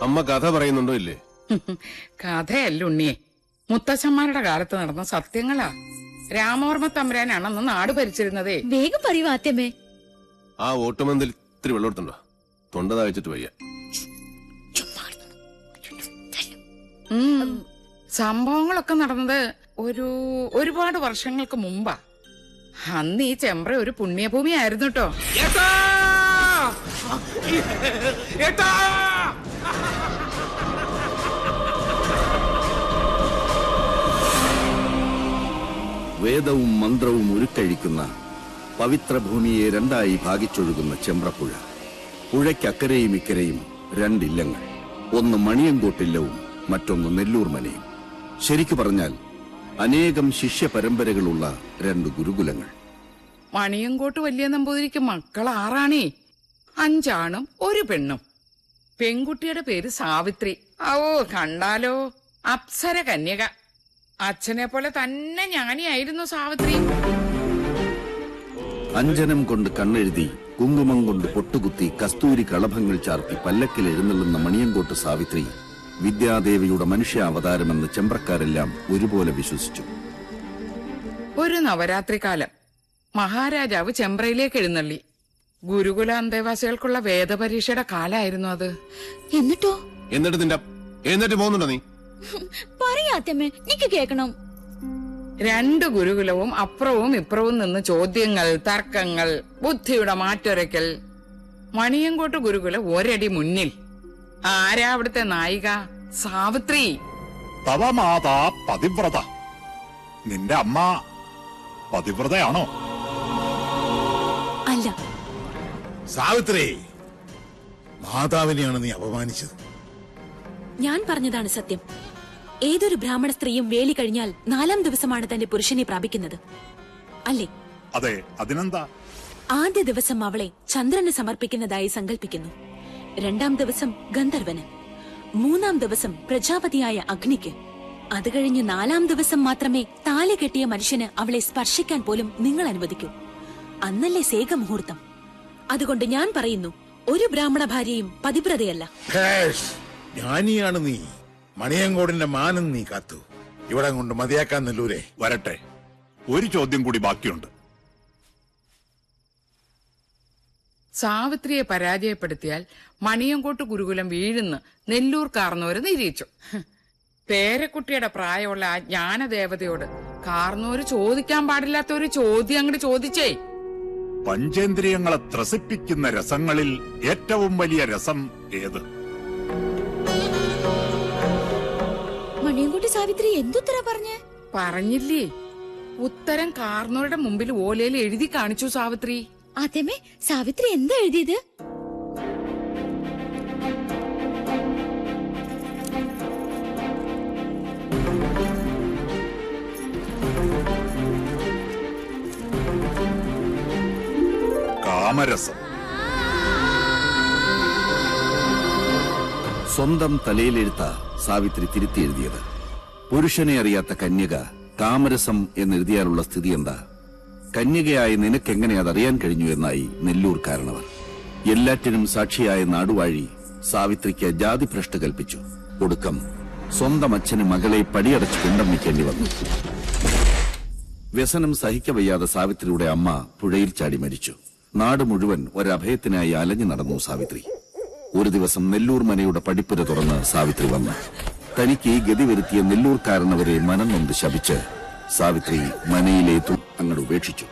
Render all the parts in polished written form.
അമ്മ കഥ പറയുന്നുണ്ടോ ഇല്ലേ? കഥയല്ല ഉണ്ണിയെ, മുത്തച്ഛന്മാരുടെ കാലത്ത് നടന്ന സത്യങ്ങളാ. രാമവർമ്മ തമ്പുരാനാണെന്ന് നാട് ഭരിച്ചിരുന്നതേ. വേഗം പറയൂ ആത്യമേ. ആ ഓട്ടുമന്തിൽ ഇത്തിരി വെള്ളം എടുത്തുണ്ടോ? തൊണ്ട താഴ്ചിട്ട് വയ്യ. സംഭവങ്ങളൊക്കെ നടന്നത് ഒരുപാട് വർഷങ്ങൾക്ക് മുമ്പാ. അന്ന് ഈ ചെമ്പ്ര ഒരു പുണ്യഭൂമി ആയിരുന്നു കേട്ടോ. വേദവും മന്ത്രവും ഉരുക്കഴിക്കുന്ന പവിത്രഭൂമിയെ രണ്ടായി ഭാഗിച്ചൊഴുകുന്ന ചെമ്പ്രപ്പുഴ. പുഴയ്ക്കക്കരയും ഇക്കരയും രണ്ടില്ലങ്ങൾ. ഒന്ന് മണിയങ്കോട്ടില്ലവും മറ്റൊന്ന് നെല്ലൂർ മനയും. ശരിക്കു പറഞ്ഞാൽ അനേകം ശിഷ്യ പരമ്പരകളുള്ള രണ്ട് ഗുരുകുലങ്ങൾ. മണിയങ്കോട്ട് വലിയ നമ്പൂതിരിക്ക് മക്കൾ 6 5 ആണും 1 പെണ്ണും. പെൺകുട്ടിയുടെ പേര് സാവിത്രി. കണ്ടാലോ അപ്സര കന്യക. അച്ഛനെ പോലെ തന്നെ ജ്ഞാനിയായിരുന്നു സാവിത്രി. അഞ്ജനം കൊണ്ട് കണ്ണെഴുതി, കുങ്കുമം കൊണ്ട് പൊട്ടുകുത്തി, കസ്തൂരി കളഭങ്ങൾ ചാർത്തി പല്ലക്കിൽ എഴുന്നള്ളുന്ന മണിയങ്കോട്ട് സാവിത്രി വിദ്യാദേവിയുടെ മനുഷ്യാവതാരമെന്ന് ചെമ്പ്രക്കാരെല്ലാം ഒരുപോലെ വിശ്വസിച്ചു. ഒരു നവരാത്രി കാലം മഹാരാജാവ് ചെമ്പ്രയിലേക്ക് എഴുന്നള്ളി. ഗുരുകുല അന്തേവാസികൾക്കുള്ള വേദപരീക്ഷയുടെ കാലായിരുന്നു അത്. എന്നിട്ട് പോകുന്നുണ്ടോ നീ? പറയാത്തമ്മേ, എനിക്ക് കേൾക്കണം. 2 ഗുരുകുലവും അപ്പുറവും ഇപ്പുറവും നിന്ന് ചോദ്യങ്ങൾ, തർക്കങ്ങൾ, ബുദ്ധിയുടെ മാറ്റൊരയ്ക്കൽ. മണിയങ്കോട്ട് ഗുരുകുല ഒരടി മുന്നിൽ. ആരാ അവിടുത്തെ നായിക? സാവിത്രി. തവ മാതാ പതിവ്രത. നിന്റെ അമ്മ പതിവ്രതയാണോ? അല്ല. സാവിത്രി, മാതാവിനെയാണ് നീ അപമാനിച്ചത്. ഞാൻ പറഞ്ഞതാണ് സത്യം. ഏതൊരു ബ്രാഹ്മണ സ്ത്രീയും വേലി കഴിഞ്ഞാൽ 4-ാം ദിവസമാണ് തന്റെ പുരുഷനെ പ്രാപിക്കുന്നത്, അല്ലേ? അതെ, അതിനെന്താ? ആദ്യ ദിവസം അവളെ ചന്ദ്രന് സമർപ്പിക്കുന്നതായി സങ്കല്പിക്കുന്നു. 2-ാം ദിവസം ഗന്ധർവന്, 3-ാം ദിവസം പ്രജാപതിയായ അഗ്നിക്ക്. അത് കഴിഞ്ഞ് 4-ാം ദിവസം മാത്രമേ താലി കെട്ടിയ മനുഷ്യന് അവളെ സ്പർശിക്കാൻ പോലും നിങ്ങൾ അനുവദിക്കൂ. അന്നല്ലേ സേകമുഹൂർത്തം. അതുകൊണ്ട് ഞാൻ പറയുന്നു, ഒരു ബ്രാഹ്മണ ഭാര്യയും പതിവ്രതയല്ല. ജ്ഞാനിയാണ് നീ. മണിയങ്കോടിന്റെ മാനം നീ കാത്തു. ഇവിടെ കൊണ്ട് മതിയാക്കാൻ നെല്ലൂരെ. വരട്ടെ, ഒരു ചോദ്യം കൂടി ബാക്കിയുണ്ട്. സാവിത്രിയെ പരാജയപ്പെടുത്തിയാൽ മണിയങ്കോട്ട് ഗുരുകുലം വീഴുന്ന് നെല്ലൂർ കാർന്നോര് നിരീക്ഷിച്ചു. പേരക്കുട്ടിയുടെ പ്രായമുള്ള ആ ജ്ഞാനദേവതയോട് കാർന്നോര് ചോദിക്കാൻ പാടില്ലാത്ത ഒരു ചോദ്യം അങ്ങോട്ട് ചോദിച്ചേ. പഞ്ചേന്ദ്രിയങ്ങളെ ത്രസിപ്പിക്കുന്ന രസങ്ങളിൽ ഏറ്റവും വലിയ രസം ഏത്? മണിയങ്കോട്ട് സാവിത്രി എന്തുത്തര പറഞ്ഞില്ലേ? ഉത്തരം കാർന്നോരുടെ മുമ്പിൽ ഓലയിൽ എഴുതി കാണിച്ചു സാവിത്രി. ആദ്യമേ സാവിത്രി എന്താ എഴുതിയത്? കാമരസം. സ്വന്തം തലയിലെഴുത്ത സാവിത്രി തിരുത്തി എഴുതിയത്. പുരുഷനെ അറിയാത്ത കന്യക കാമരസം എന്നെഴുതിയാലുള്ള സ്ഥിതി എന്താ? കന്യകയായ നിനക്കെങ്ങനെ അതറിയാൻ കഴിഞ്ഞു എന്നായി നെല്ലൂർ കാരണവർ. എല്ലാറ്റിനും സാക്ഷിയായ നാടുവാഴി സാവിത്രിക്ക് ജാതിഭ്രഷ്ട് കൽപ്പിച്ചു. ഒടുക്കം സ്വന്തം അച്ഛന് മകളെ പടിയടച്ചു കൊണ്ടമ്മിക്കേണ്ടി വന്നു. വ്യസനം സഹിക്കവയ്യാതെ സാവിത്രിയുടെ അമ്മ പുഴയിൽ ചാടി മരിച്ചു. നാട് മുഴുവൻ ഒരഭയത്തിനായി അലഞ്ഞു നടന്നു സാവിത്രി. ഒരു ദിവസം നെല്ലൂർ മനയുടെ പടിപ്പുര തുറന്ന് സാവിത്രി വന്നു. തനിക്ക് ഈ ഗതി വരുത്തിയ നെല്ലൂർ കാരണവരെ മനം നൊന്ത് ശപിച്ച് സാവിത്രി മനയിലേത്തും അങ്ങോട്ട് ഉപേക്ഷിച്ചു.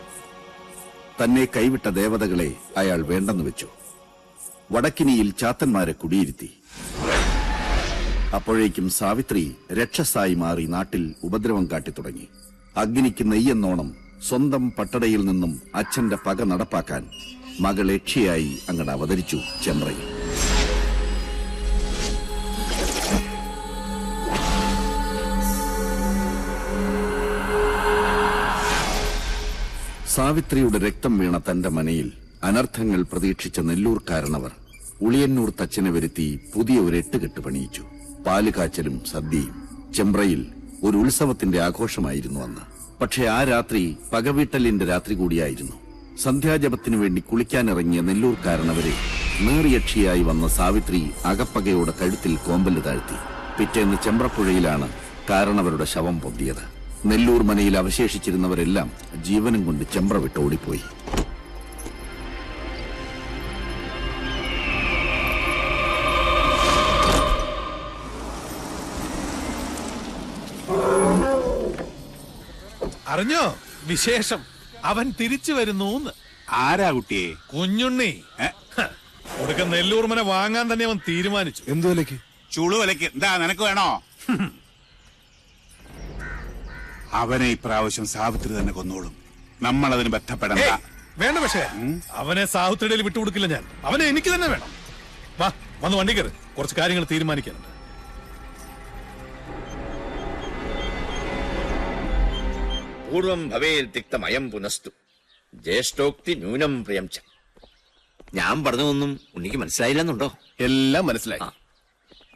തന്നെ കൈവിട്ട ദേവതകളെ അയാൾ വേണ്ടെന്ന് വെച്ചു. വടക്കിനിയിൽ ചാത്തന്മാരെ കുടിയിരുത്തി. അപ്പോഴേക്കും സാവിത്രി രക്ഷസായി മാറി നാട്ടിൽ ഉപദ്രവം കാട്ടിത്തുടങ്ങി. അഗ്നിക്ക് നെയ്യെന്നോണം സ്വന്തം പട്ടടയിൽ നിന്നും അച്ഛന്റെ പക നടപ്പാക്കാൻ മകൾ യക്ഷിയായി അങ്ങട് അവതരിച്ചു ചെമ്പ്രയിൽ. സാവിത്രിയുടെ രക്തം വീണ തന്റെ മനയിൽ അനർത്ഥങ്ങൾ പ്രതീക്ഷിച്ച നെല്ലൂർ കാരണവർ ഉളിയന്നൂർ തച്ചനെ വരുത്തി പുതിയ ഒരു 8 കെട്ട് പണിയിച്ചു. പാലുകാച്ചലും സദ്യയും. ചെമ്പ്രയിൽ ഒരു ഉത്സവത്തിന്റെ ആഘോഷമായിരുന്നു അന്ന്. പക്ഷെ ആ രാത്രി പകവീട്ടലിന്റെ രാത്രി കൂടിയായിരുന്നു. സന്ധ്യാജപത്തിനു വേണ്ടി കുളിക്കാനിറങ്ങിയ നെല്ലൂർക്കാരനവരെ നേറിയക്ഷിയായി വന്ന സാവിത്രി അകപ്പകയോടെ കഴുത്തിൽ കോമ്പല് താഴ്ത്തി. പിറ്റേന്ന് ചെമ്പ്രപ്പുഴയിലാണ് കാരണവരുടെ ശവം പൊന്തിയത്. നെല്ലൂർ മനയിൽ അവശേഷിച്ചിരുന്നവരെല്ലാം ജീവനും കൊണ്ട് ചെമ്പ്ര വിട്ട് ഓടിപ്പോയി. അറിഞ്ഞോ വിശേഷം? അവൻ തിരിച്ചു വരുന്നു. ആരാ കുട്ടിയെ? കുഞ്ഞുണ്ണി. ഒടുക്ക നെല്ലൂർ മന വാങ്ങാൻ തന്നെ അവൻ തീരുമാനിച്ചു. എന്തു വിലക്ക്? ചുളുവിലക്ക്. എന്താ നിനക്ക് വേണോ? അവനെ ഇപ്രാവശ്യം സാവിത്രി തന്നെ കൊന്നോളും. നമ്മൾ അതിന് ബന്ധപ്പെടണ്ട. വേണ്ട. പക്ഷേ അവനെ സാഹുത്രിടയിൽ വിട്ടുകൊടുക്കില്ല ഞാൻ. അവനെ എനിക്ക് തന്നെ വേണം. വാ, വന്ന് വണ്ടി കയറ്. കുറച്ച് കാര്യങ്ങൾ തീരുമാനിക്കാനുണ്ട്. പൂർവം ഭവേൽത്തിക്തമയം പുനസ്തു ജ്യേഷ്ഠോക്തി ന്യൂനം പ്രിയം ച. ഞാൻ പറഞ്ഞതൊന്നും ഉണ്ണിക്ക് മനസ്സിലായില്ലെന്നുണ്ടോ? എല്ലാം മനസ്സിലായി.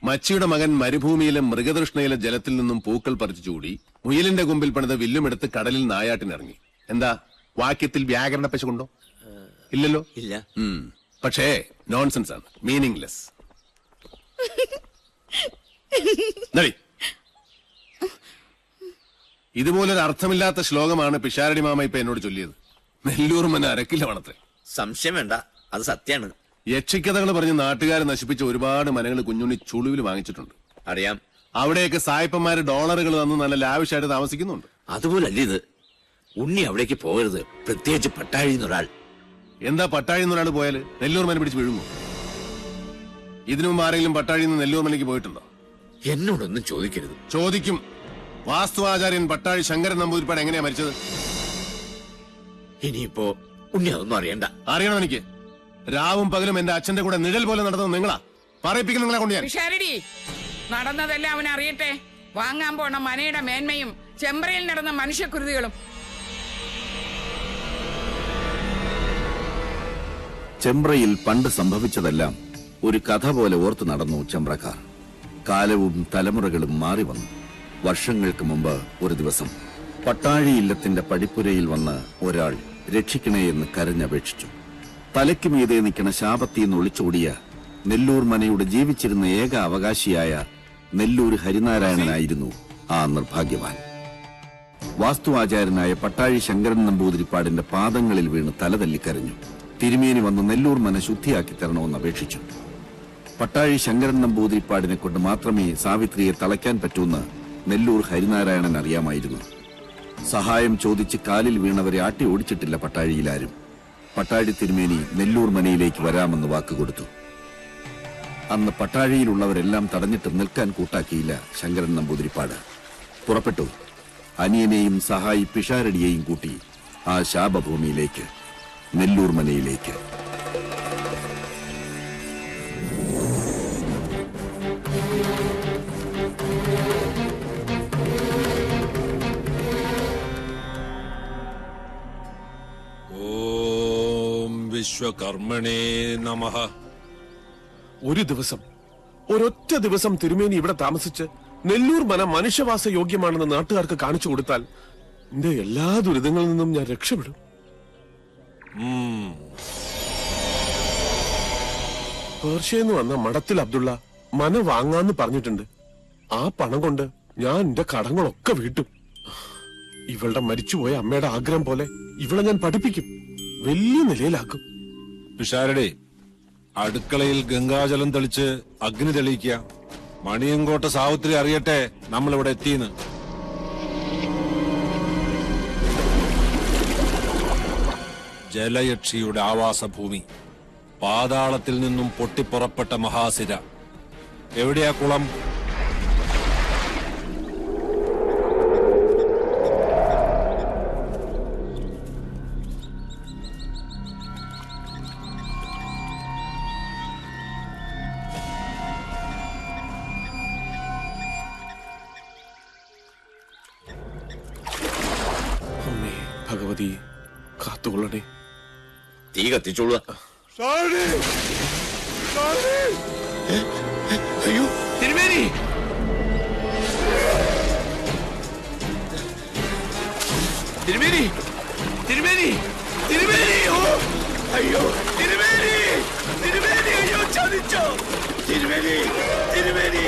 മച്ചിയുടെ മകൻ മരുഭൂമിയിലെ മൃഗതൃഷ്ണയിലെ ജലത്തിൽ നിന്നും പൂക്കൾ പറിച്ചു ചൂടി മുയലിന്റെ കൊമ്പിൽ പണിത വില്ലുമെടുത്ത് കടലിൽ നായാട്ടിനിറങ്ങി. എന്താ വാക്യത്തിൽ വ്യാകരണ പശുണ്ടോ? ഇല്ലല്ലോ. ഇല്ല. പക്ഷേ നോൺസെൻസ് ആണ്, മീനിംഗ്ലെസ്. ഇതുപോലൊരു അർത്ഥമില്ലാത്ത ശ്ലോകമാണ് പിഷാരടി മാമ ഇപ്പൊ എന്നോട് ചൊല്ലിയത്. നെല്ലൂർ മന അരക്കില്ലമാണത്രേ. സംശയം വേണ്ട, അത് സത്യാണ്. യക്ഷിക്കഥകൾ പറഞ്ഞ് നാട്ടുകാരെ നശിപ്പിച്ച ഒരുപാട് മനങ്ങൾ കുഞ്ഞുണ്ണി ചുളുവിൽ വാങ്ങിച്ചിട്ടുണ്ട്. അറിയാം. അവിടെയൊക്കെ സായിപ്പന്മാര് ഡോളറുകൾ തന്ന് നല്ല ലാവിഷായിട്ട് താമസിക്കുന്നുണ്ട്. അതുപോലല്ല ഇത്. ഉണ്ണി അവിടേക്ക് പോകരുത്, പ്രത്യേകിച്ച് പട്ടാഴിന്നൊരാൾ. എന്താ പട്ടാഴിന്നൊരാൾ പോയാല് നെല്ലൂർ മന പിടിച്ച് വിഴുങ്ങും? ഇതിനു മുമ്പ് ആരെങ്കിലും പട്ടാഴിന്ന് നെല്ലൂർ മനയ്ക്ക് പോയിട്ടുണ്ടോ? എന്നോടൊന്നും ചോദിക്കരുത്. ചോദിക്കും. വാസ്തുവാചാര്യൻ പട്ടാഴി ശങ്കരൻ നമ്പൂതിരിപ്പാട് എങ്ങനെയാ മരിച്ചത്? ഇനിയിപ്പോ ഉണ്ണി അതൊന്നും അറിയണ്ട. അറിയണം എനിക്ക്. രാവും പകലും എന്റെ അച്ഛന്റെ കൂടെ നിഴൽ പോലെ നടന്നത് നിങ്ങളാ. പറയിപ്പിക്കുന്ന നിങ്ങളെ കൊണ്ട് ഞാൻ. പിഷാരടി, നടന്നതെല്ലാം അവൻ അറിയട്ടെ. വാങ്ങാൻ പോണ മനയുടെ മേന്മയും ചെമ്പ്രയിൽ നടന്ന മനുഷ്യക്കുരുതികളും. ചെമ്പ്രയിൽ പണ്ട് സംഭവിച്ചതെല്ലാം ഒരു കഥ പോലെ ഓർത്തു നടന്നു ചെമ്പ്രക്കാർ. കാലവും തലമുറകളും മാറി വന്നു. വർഷങ്ങൾക്ക് മുമ്പ് ഒരു ദിവസം പട്ടാഴി ഇല്ലത്തിന്റെ പടിപ്പുരയിൽ വന്ന് ഒരാൾ രക്ഷിക്കണേ എന്ന് കരഞ്ഞപേക്ഷിച്ചു. തലയ്ക്ക് മീതെ നിൽക്കണ ശാപത്തിന്ന് ഒളിച്ചോടിയ നെല്ലൂർ മനയുടെ ജീവിച്ചിരുന്ന ഏക അവകാശിയായ നെല്ലൂർ ഹരിനാരായണനായിരുന്നു ആ നിർഭാഗ്യവാൻ. വാസ്തുവാചാര്യനായ പട്ടാഴി ശങ്കരൻ നമ്പൂതിരിപ്പാടിന്റെ പാദങ്ങളിൽ വീണ് തലതല്ലിക്കരഞ്ഞു. തിരുമേനി വന്ന് നെല്ലൂർ മന ശുദ്ധിയാക്കി തരണമെന്ന് അപേക്ഷിച്ചു. പട്ടാഴി ശങ്കരൻ നമ്പൂതിരിപ്പാടിനെ കൊണ്ട് മാത്രമേ സാവിത്രിയെ തളയ്ക്കാൻ പറ്റൂന്ന് നെല്ലൂർ ഹരിനാരായണൻ അറിയാമായിരുന്നു. സഹായം ചോദിച്ച് കാലിൽ വീണവരെ ആട്ടി ഓടിച്ചിട്ടില്ല പട്ടാഴിയിലാരും. പട്ടാഴി തിരുമേനി നെല്ലൂർ മനയിലേക്ക് വരാമെന്ന് വാക്കുകൊടുത്തു. അന്ന് പട്ടാഴിയിലുള്ളവരെല്ലാം തടഞ്ഞിട്ട് നിൽക്കാൻ കൂട്ടാക്കിയില്ല ശങ്കരൻ നമ്പൂതിരിപ്പാട്. പുറപ്പെട്ടു. അനിയനെയും സഹായി പിഷാരടിയെയും കൂട്ടി ആ ശാപഭൂമിയിലേക്ക്, നെല്ലൂർ മനയിലേക്ക്. ഓം വിശ്വകർമ്മണേ നമഃ. ഒരു ദിവസം, ഒരൊറ്റ ദിവസം തിരുമേനി ഇവിടെ താമസിച്ച് നെല്ലൂർ മന മനുഷ്യവാസ യോഗ്യമാണെന്ന് നാട്ടുകാർക്ക് കാണിച്ചു കൊടുത്താൽ എന്റെ എല്ലാ ദുരിതങ്ങളിൽ നിന്നും ഞാൻ രക്ഷപ്പെടും. പേർഷ്യന്ന് വന്ന മഠത്തിൽ അബ്ദുള്ള മന വാങ്ങാന്ന് പറഞ്ഞിട്ടുണ്ട്. ആ പണം കൊണ്ട് ഞാൻ എന്റെ കടങ്ങളൊക്കെ വീട്ടും. ഇവളുടെ മരിച്ചുപോയ അമ്മയുടെ ആഗ്രഹം പോലെ ഇവളെ ഞാൻ പഠിപ്പിക്കും, വലിയ നിലയിലാക്കും. പിഷാരടി, അടുക്കളയിൽ ഗംഗാജലം തെളിച്ച് അഗ്നി തെളിയിക്കുക. മണിയങ്കോട്ട സാവിത്രി അറിയട്ടെ നമ്മളിവിടെ എത്തിയെന്ന്. ജലയക്ഷിയുടെ ആവാസഭൂമി, പാതാളത്തിൽ നിന്നും പൊട്ടിപ്പുറപ്പെട്ട മഹാസിര. എവിടെയാ കുളം? അമ്മേ ഭഗവതി, കാത്തുകൊള്ളണേ. തീ കത്തിച്ചോളുക. അയ്യോ തിരുമേനി! തിരുമേനി തിരുമേനി തിരുമേനി ഓ അയ്യോ തിരുമേനി തിരുമേനി അയ്യോ ചതിച്ചോ തിരുമേനി തിരുമേനി